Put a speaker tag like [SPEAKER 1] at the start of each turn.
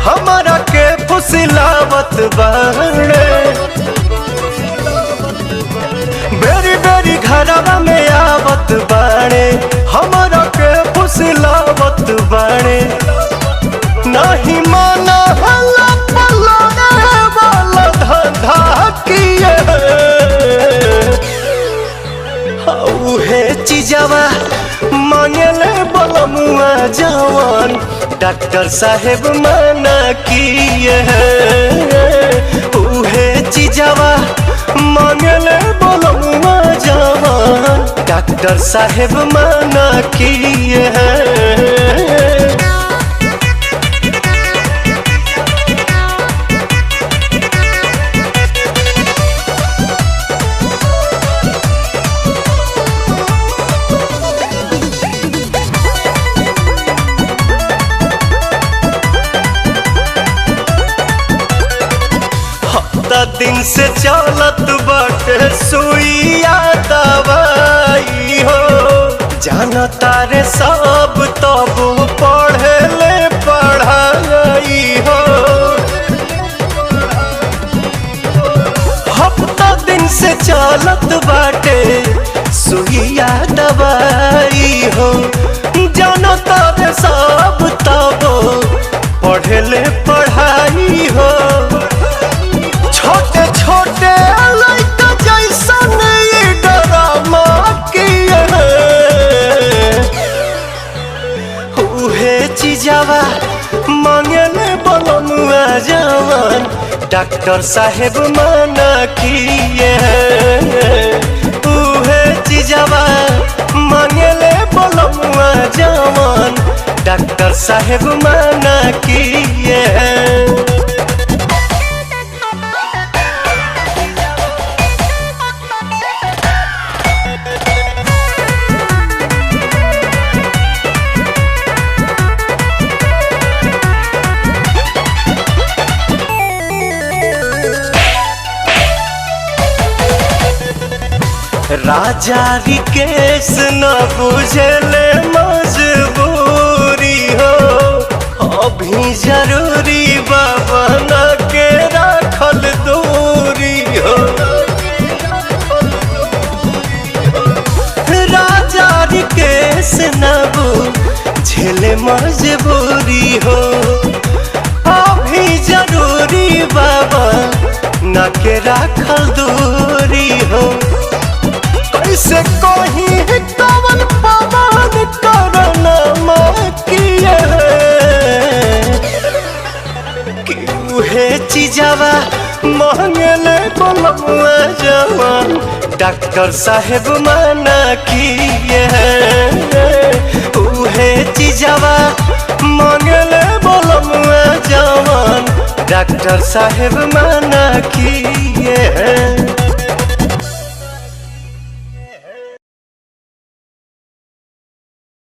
[SPEAKER 1] हमारा के फुसिलावत बाड़े। बेरी बेरी घरवा में आवत बाड़े, हमारा के फुसिलावत बाड़े। नहीं माना हल्ला पल्ला वाला धंधा किए, उहे चीजवा मांगले बलमुआ जवान डॉक्टर साहेब मना किए। उहे चीजवा मांगले बलमुआ जवान डॉक्टर साहेब मना किए। दिन से चलत बाटे सुइया दवाई हो, जाना तारे सब तब पढ़े ले पढ़ाई हो। हफ्ता दिन से चलत बाटे सुइया दवाई हो, जाना तारे सब तब पढ़े ले पढ़ाई हो। छोटे छोटे लड़का जैसन ये ड्रामा किए, उहे चीजवा मांगले बलमुआ जवान डॉक्टर साहेब मना किए। उहे चीजवा मांगले बलमुआ जवान डॉक्टर साहेब मना किए। राजा रिकेश न बुझले मजबूरी हो, अभी जरूरी बाबा न के राखल दूरी हो। राजा रिकेश न बुझले मजबूरी हो, अभी जरूरी बाबा न के राखल दूरी हो। कैसे कहीं कवन पवन करना किए, कि उहे चीजवा मांगले बलमुआ जवान डॉक्टर साहेब मना किए। उहे चीजवा मांगले बलमुआ जवान डॉक्टर साहेब मना किए।